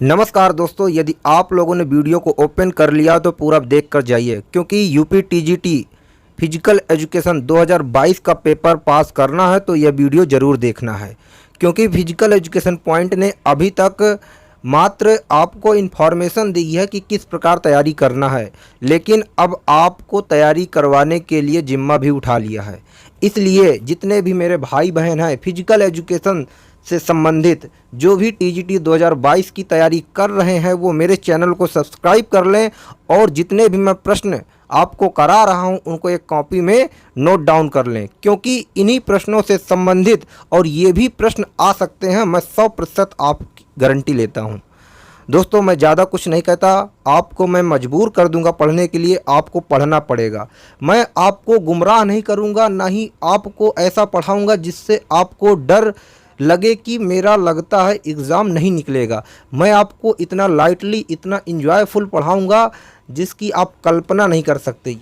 नमस्कार दोस्तों, यदि आप लोगों ने वीडियो को ओपन कर लिया तो पूरा देख कर जाइए, क्योंकि यूपी टीजीटी फिजिकल एजुकेशन 2022 का पेपर पास करना है तो यह वीडियो ज़रूर देखना है। क्योंकि फिजिकल एजुकेशन पॉइंट ने अभी तक मात्र आपको इन्फॉर्मेशन दी है कि किस प्रकार तैयारी करना है, लेकिन अब आपको तैयारी करवाने के लिए जिम्मा भी उठा लिया है। इसलिए जितने भी मेरे भाई बहन हैं फिजिकल एजुकेशन से संबंधित जो भी टीजीटी 2022 की तैयारी कर रहे हैं वो मेरे चैनल को सब्सक्राइब कर लें, और जितने भी मैं प्रश्न आपको करा रहा हूं उनको एक कॉपी में नोट डाउन कर लें, क्योंकि इन्हीं प्रश्नों से संबंधित और ये भी प्रश्न आ सकते हैं। मैं 100% आपकी गारंटी लेता हूं। दोस्तों, मैं ज़्यादा कुछ नहीं कहता, आपको मैं मजबूर कर दूंगा पढ़ने के लिए, आपको पढ़ना पड़ेगा। मैं आपको गुमराह नहीं करूंगा, ना ही आपको ऐसा पढ़ाऊंगा जिससे आपको डर लगे कि मेरा लगता है एग्ज़ाम नहीं निकलेगा। मैं आपको इतना लाइटली, इतना इंजॉयफुल पढ़ाऊंगा जिसकी आप कल्पना नहीं कर सकते।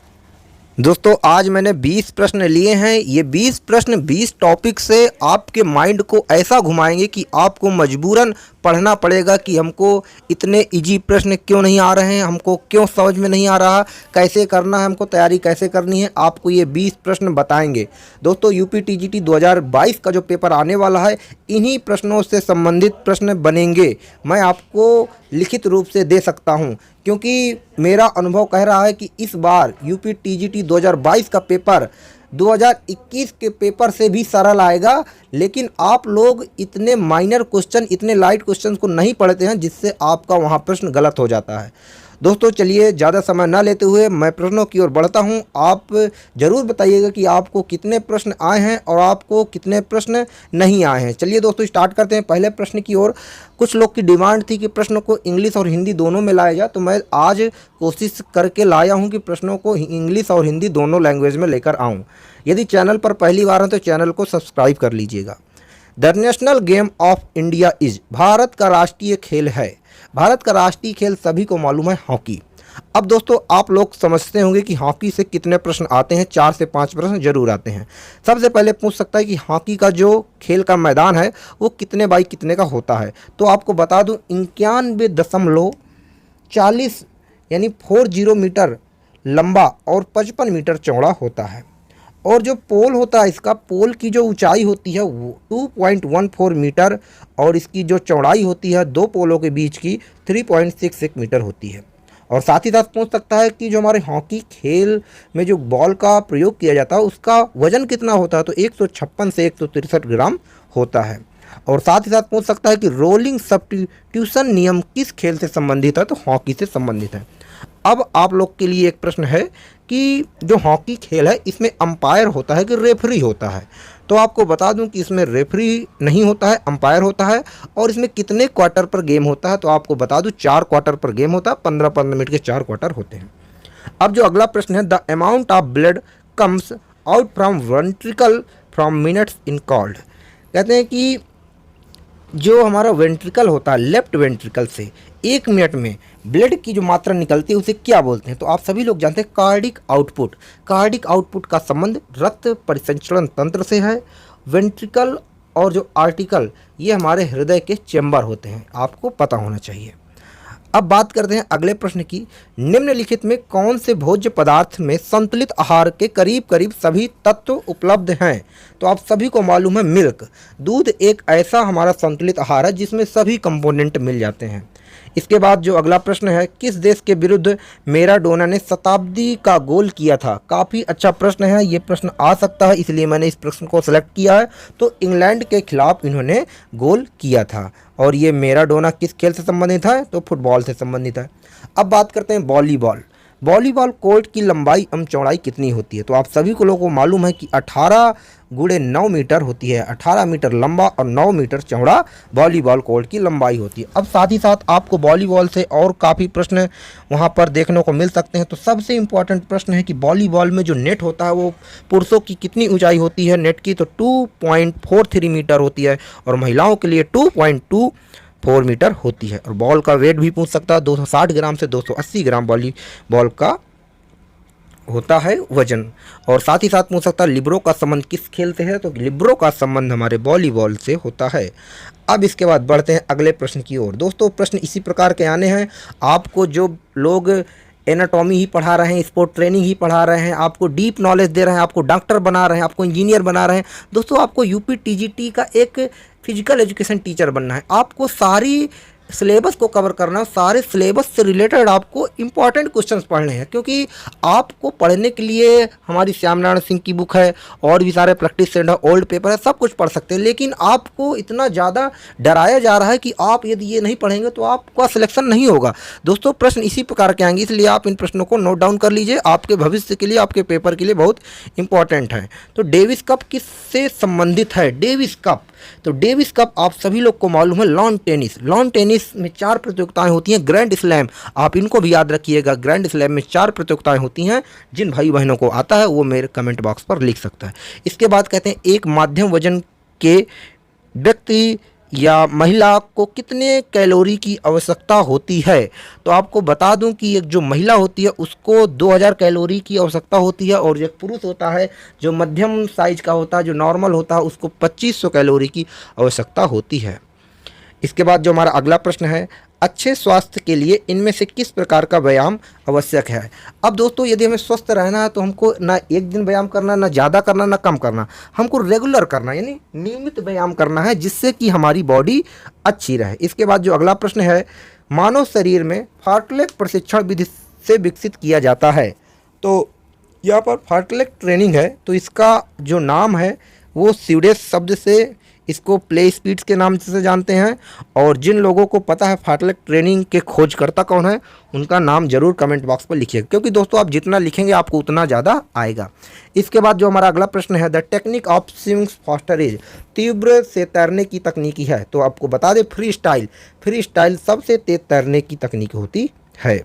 दोस्तों, आज मैंने 20 प्रश्न लिए हैं। ये 20 प्रश्न 20 टॉपिक से आपके माइंड को ऐसा घुमाएंगे कि आपको मजबूरन पढ़ना पड़ेगा कि हमको इतने इजी प्रश्न क्यों नहीं आ रहे हैं, हमको क्यों समझ में नहीं आ रहा, कैसे करना है, हमको तैयारी कैसे करनी है, आपको ये 20 प्रश्न बताएंगे। दोस्तों, यूपी टीजीटी 2022 का जो पेपर आने वाला है इन्हीं प्रश्नों से संबंधित प्रश्न बनेंगे। मैं आपको लिखित रूप से दे सकता हूँ, क्योंकि मेरा अनुभव कह रहा है कि इस बार यूपी टीजीटी 2022 का पेपर 2021 के पेपर से भी सरल आएगा। लेकिन आप लोग इतने माइनर क्वेश्चन, इतने लाइट क्वेश्चन को नहीं पढ़ते हैं, जिससे आपका वहाँ प्रश्न गलत हो जाता है। दोस्तों, चलिए ज़्यादा समय ना लेते हुए मैं प्रश्नों की ओर बढ़ता हूं। आप ज़रूर बताइएगा कि आपको कितने प्रश्न आए हैं और आपको कितने प्रश्न नहीं आए हैं। चलिए दोस्तों, स्टार्ट करते हैं पहले प्रश्न की ओर। कुछ लोग की डिमांड थी कि प्रश्नों को इंग्लिश और हिंदी दोनों में लाया जाए, तो मैं आज कोशिश करके लाया हूँ कि प्रश्नों को इंग्लिश और हिंदी दोनों लैंग्वेज में लेकर आऊँ। यदि चैनल पर पहली बार हैं तो चैनल को सब्सक्राइब कर लीजिएगा। The national game of India is, Bharat का राष्ट्रीय खेल है। भारत का राष्ट्रीय खेल सभी को मालूम है, हॉकी। अब दोस्तों, आप लोग समझते होंगे कि हॉकी से कितने प्रश्न आते हैं। 4 से 5 प्रश्न जरूर आते हैं। सबसे पहले पूछ सकता है कि हॉकी का जो खेल का मैदान है वो कितने बाई कितने का होता है। तो आपको बता दूं 91.40 यानी 40 मीटर लंबा और 55 मीटर चौड़ा होता है। और जो पोल होता है, इसका पोल की जो ऊंचाई होती है वो 2.14 मीटर, और इसकी जो चौड़ाई होती है दो पोलों के बीच की 3.66 मीटर होती है। और साथ ही साथ पूछ सकता है कि जो हमारे हॉकी खेल में जो बॉल का प्रयोग किया जाता है उसका वजन कितना होता है। तो 156 से 163 ग्राम होता है। और साथ ही साथ पूछ सकता है कि रोलिंग सब्स्टिट्यूशन नियम किस खेल से संबंधित है। तो हॉकी से संबंधित है। अब आप लोग के लिए एक प्रश्न है कि जो हॉकी खेल है इसमें अंपायर होता है कि रेफरी होता है। तो आपको बता दूं कि इसमें रेफरी नहीं होता है, अंपायर होता है। और इसमें कितने क्वार्टर पर गेम होता है। तो आपको बता दूं 4 क्वार्टर पर गेम होता है। 15-15 मिनट के 4 क्वार्टर होते हैं। अब जो अगला प्रश्न है, the amount of blood comes out from ventricle from minutes in called. कहते हैं कि जो हमारा वेंट्रिकल होता है, लेफ्ट वेंट्रिकल से 1 मिनट में ब्लड की जो मात्रा निकलती है उसे क्या बोलते हैं। तो आप सभी लोग जानते हैं कार्डिक आउटपुट। कार्डिक आउटपुट का संबंध रक्त परिसंचरण तंत्र से है। वेंट्रिकल और जो आर्टिकल ये हमारे हृदय के चेंबर होते हैं, आपको पता होना चाहिए। अब बात करते हैं अगले प्रश्न की। निम्नलिखित में कौन से भोज्य पदार्थ में संतुलित आहार के करीब करीब सभी तत्व उपलब्ध हैं। तो आप सभी को मालूम है मिल्क, दूध एक ऐसा हमारा संतुलित आहार है जिसमें सभी कंपोनेंट मिल जाते हैं। इसके बाद जो अगला प्रश्न है, किस देश के विरुद्ध मैराडोना ने शताब्दी का गोल किया था। काफ़ी अच्छा प्रश्न है, ये प्रश्न आ सकता है, इसलिए मैंने इस प्रश्न को सिलेक्ट किया है। तो इंग्लैंड के खिलाफ इन्होंने गोल किया था। और ये मैराडोना किस खेल से संबंधित है। तो फुटबॉल से संबंधित है। अब बात करते हैं वॉलीबॉल। वॉलीबॉल कोर्ट की लंबाई एवं चौड़ाई कितनी होती है। तो आप सभी को लोगों को मालूम है कि 18x9 मीटर होती है। 18 मीटर लंबा और 9 मीटर चौड़ा वॉलीबॉल कोर्ट की लंबाई होती है। अब साथ ही साथ आपको वॉलीबॉल से और काफ़ी प्रश्न वहाँ पर देखने को मिल सकते हैं। तो सबसे इम्पॉर्टेंट प्रश्न है कि वॉलीबॉल में जो नेट होता है वो पुरुषों की कितनी ऊंचाई होती है नेट की। तो 2.43 मीटर होती है, और महिलाओं के लिए 2.24 मीटर होती है। और बॉल का वेट भी पूछ सकता है, 260 ग्राम से 280 ग्राम वॉलीबॉल का होता है वजन। और साथ ही साथ पूछ सकता है लिब्रो का संबंध किस खेल से है, तो लिब्रो का संबंध हमारे वॉलीबॉल से होता है। अब इसके बाद बढ़ते हैं अगले प्रश्न की ओर। दोस्तों प्रश्न इसी प्रकार के आने हैं। आपको जो लोग एनाटॉमी ही पढ़ा रहे हैं, स्पोर्ट ट्रेनिंग ही पढ़ा रहे हैं, आपको डीप नॉलेज दे रहे हैं, आपको डॉक्टर बना रहे हैं, आपको इंजीनियर बना रहे हैं, दोस्तों आपको यूपी टीजीटी का एक फिजिकल एजुकेशन टीचर बनना है। आपको सारी सिलेबस को कवर करना है, सारे सिलेबस से रिलेटेड आपको इंपॉर्टेंट क्वेश्चंस पढ़ने हैं, क्योंकि आपको पढ़ने के लिए हमारी श्याम नारायण सिंह की बुक है और भी सारे प्रैक्टिस सेट है, ओल्ड पेपर है, सब कुछ पढ़ सकते हैं। लेकिन आपको इतना ज़्यादा डराया जा रहा है कि आप यदि ये नहीं पढ़ेंगे तो आपका सिलेक्शन नहीं होगा। दोस्तों प्रश्न इसी प्रकार के आएंगे, इसलिए आप इन प्रश्नों को नोट डाउन कर लीजिए, आपके भविष्य के लिए, आपके पेपर के लिए बहुत इंपॉर्टेंट है। तो डेविस कप किससे संबंधित है? डेविस कप, तो डेविस कप आप सभी लोग को मालूम है लॉन टेनिस। लॉन टेनिस में 4 प्रतियोगिताएं होती हैं। ग्रैंड स्लैम, आप इनको भी याद रखिएगा, ग्रैंड स्लैम में 4 प्रतियोगिताएं होती हैं। जिन भाई बहनों को आता है वो मेरे कमेंट बॉक्स पर लिख सकता है। इसके बाद कहते हैं एक माध्यम वजन के व्यक्ति या महिला को कितने कैलोरी की आवश्यकता होती है? तो आपको बता दूं कि एक जो महिला होती है उसको 2000 कैलोरी की आवश्यकता होती है, और जो पुरुष होता है जो मध्यम साइज का होता है, जो नॉर्मल होता है, उसको 2500 कैलोरी की आवश्यकता होती है। इसके बाद जो हमारा अगला प्रश्न है, अच्छे स्वास्थ्य के लिए इनमें से किस प्रकार का व्यायाम आवश्यक है? अब दोस्तों यदि हमें स्वस्थ रहना है तो हमको ना एक दिन व्यायाम करना, ना ज़्यादा करना, ना कम करना, हमको रेगुलर करना, यानी नियमित व्यायाम करना है, जिससे कि हमारी बॉडी अच्छी रहे। इसके बाद जो अगला प्रश्न है, मानव शरीर में फार्टलेग प्रशिक्षण विधि से विकसित किया जाता है। तो यहाँ पर फार्टलेग ट्रेनिंग है, तो इसका जो नाम है वो स्वीडिश शब्द से इसको प्ले स्पीड्स के नाम से जानते हैं। और जिन लोगों को पता है फार्टलेग ट्रेनिंग के खोजकर्ता कौन है, उनका नाम जरूर कमेंट बॉक्स पर लिखिएगा, क्योंकि दोस्तों आप जितना लिखेंगे आपको उतना ज़्यादा आएगा। इसके बाद जो हमारा अगला प्रश्न है, the technique of swimming faster is, तीव्र से तैरने की तकनीकी है। तो आपको बता दें फ्री स्टाइल सबसे तेज तैरने की तकनीक होती है।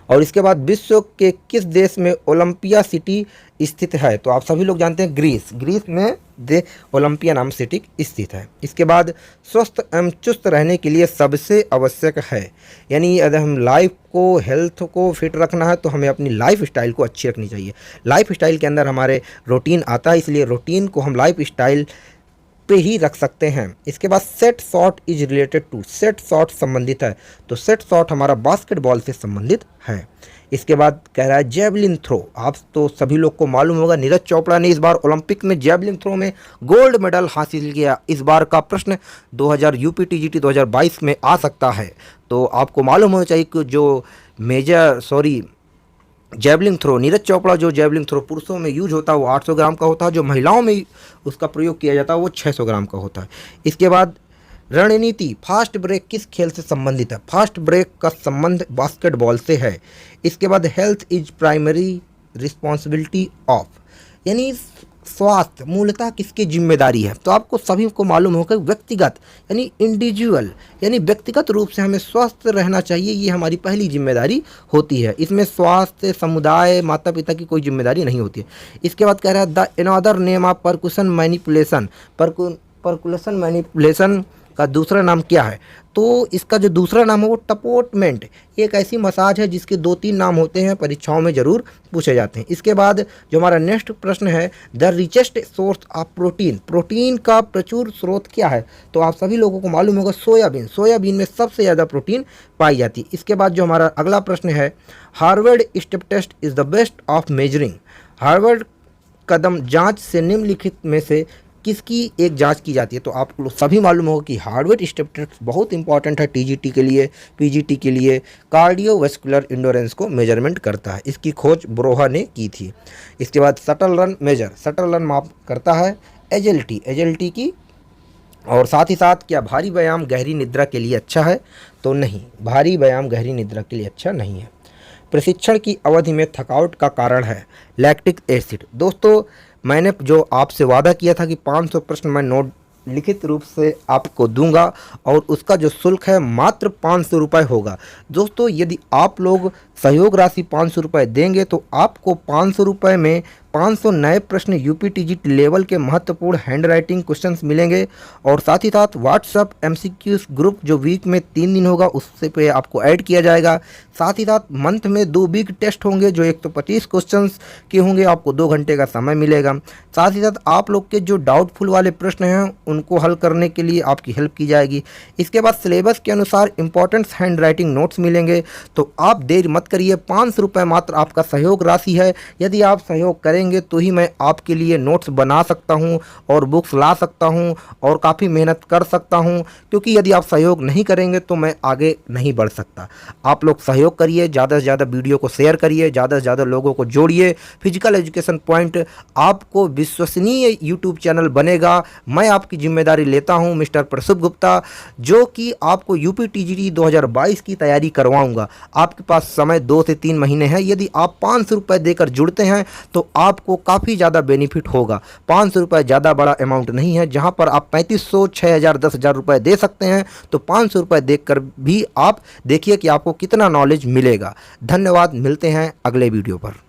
और इसके बाद विश्व के किस देश में ओलंपिया सिटी स्थित है? तो आप सभी लोग जानते हैं ग्रीस में दे ओलंपिया नाम सिटी स्थित है। इसके बाद स्वस्थ एवं चुस्त रहने के लिए सबसे आवश्यक है, यानी अगर हम लाइफ को, हेल्थ को फिट रखना है तो हमें अपनी लाइफ स्टाइल को अच्छी रखनी चाहिए। लाइफ स्टाइल के अंदर हमारे रूटीन आता है, इसलिए रूटीन को हम लाइफ स्टाइल पे ही रख सकते हैं। इसके बाद set shot is related to, set shot संबंधित है, तो सेट शॉट हमारा बास्केटबॉल से संबंधित है। इसके बाद कह रहा है जेवलिन थ्रो, आप तो सभी लोग को मालूम होगा नीरज चोपड़ा ने इस बार ओलंपिक में जेवलिन थ्रो में गोल्ड मेडल हासिल किया। इस बार का प्रश्न 2000 यूपी टीजीटी 2022 में आ सकता है, तो आपको मालूम होना चाहिए कि जो जेवलिन थ्रो, नीरज चोपड़ा जो जेवलिन थ्रो पुरुषों में यूज होता है वो 800 ग्राम का होता है, जो महिलाओं में उसका प्रयोग किया जाता है वो 600 ग्राम का होता है। इसके बाद रणनीति, फास्ट ब्रेक किस खेल से संबंधित है? फास्ट ब्रेक का संबंध बास्केटबॉल से है। इसके बाद health is primary responsibility of, यानी स्वास्थ्य मूलतः किसकी जिम्मेदारी है? तो आपको सभी को मालूम होगा व्यक्तिगत, यानी इंडिविजुअल, यानी व्यक्तिगत रूप से हमें स्वस्थ रहना चाहिए, ये हमारी पहली जिम्मेदारी होती है। इसमें स्वास्थ्य, समुदाय, माता पिता की कोई जिम्मेदारी नहीं होती है। इसके बाद कह रहा है the another name of percussion manipulation, percolation manipulation का दूसरा नाम क्या है? तो इसका जो दूसरा नाम है वो टपोटमेंट, एक ऐसी मसाज है जिसके 2-3 नाम होते हैं, परीक्षाओं में जरूर पूछे जाते हैं। इसके बाद जो हमारा नेक्स्ट प्रश्न है, the richest source of protein, protein का प्रचुर स्रोत क्या है? तो आप सभी लोगों को मालूम होगा सोयाबीन में सबसे ज़्यादा प्रोटीन पाई जाती है। इसके बाद जो हमारा अगला प्रश्न है, Harvard step test is the best of measuring, Harvard कदम जाँच से निम्नलिखित में से किसकी एक जांच की जाती है? तो आप लोग सभी मालूम होगा कि हार्वर्ड स्टेप टेस्ट बहुत इंपॉर्टेंट है टीजीटी के लिए, पीजीटी के लिए, कार्डियोवैस्कुलर इंडोरेंस को मेजरमेंट करता है। इसकी खोज ब्रोहा ने की थी। इसके बाद शटल रन माप करता है एजएलटी की। और साथ ही साथ क्या भारी व्यायाम गहरी निद्रा के लिए अच्छा है? तो नहीं, भारी व्यायाम गहरी निद्रा के लिए अच्छा नहीं है। प्रशिक्षण की अवधि में थकावट का कारण है लैक्टिक एसिड। दोस्तों मैंने जो आपसे वादा किया था कि 500 प्रश्न मैं नोट लिखित रूप से आपको दूंगा, और उसका जो शुल्क है मात्र 500 रुपये होगा। दोस्तों यदि आप लोग सहयोग राशि 500 रुपये देंगे तो आपको 500 रुपये में 500 नए प्रश्न यूपी टीजीटी लेवल के महत्वपूर्ण हैंड राइटिंग क्वेश्चंस मिलेंगे और साथ ही साथ व्हाट्सअप एमसीक्यूज ग्रुप जो वीक में 3 दिन होगा उससे पे आपको ऐड किया जाएगा। साथ ही साथ मंथ में 2 बिग टेस्ट होंगे जो 125 क्वेश्चंस के होंगे, आपको 2 घंटे का समय मिलेगा। साथ ही साथ आप लोग के जो डाउटफुल वाले प्रश्न हैं उनको हल करने के लिए आपकी हेल्प की जाएगी। इसके बाद सिलेबस के अनुसार इंपॉर्टेंट हैंड राइटिंग नोट्स मिलेंगे। तो आप देर मत करिए, 500 रुपये मात्र आपका सहयोग राशि है। यदि आप सहयोग करेंगे तो ही मैं आपके लिए नोट्स बना सकता हूं और बुक्स ला सकता हूं और काफ़ी मेहनत कर सकता हूं, क्योंकि यदि आप सहयोग नहीं करेंगे तो मैं आगे नहीं बढ़ सकता। आप लोग सहयोग करिए, ज़्यादा से ज़्यादा वीडियो को शेयर करिए, ज़्यादा से ज़्यादा लोगों को जोड़िए। फिजिकल एजुकेशन पॉइंट आपको विश्वसनीय यूट्यूब चैनल बनेगा। मैं आपकी जिम्मेदारी लेता हूं मिस्टर प्रसुभ गुप्ता, जो कि आपको यूपी टीजीटी 2022 की तैयारी करवाऊंगा। आपके पास समय 2 से 3 महीने है। यदि आप 500 रुपये देकर जुड़ते हैं तो आपको काफ़ी ज़्यादा बेनिफिट होगा। 500 रुपये ज़्यादा बड़ा अमाउंट नहीं है। जहां पर आप 3500, 6000, 10,000 रुपये दे सकते हैं, तो 500 रुपये देकर भी आप देखिए कि आपको कितना नॉलेज मिलेगा। धन्यवाद, मिलते हैं अगले वीडियो पर।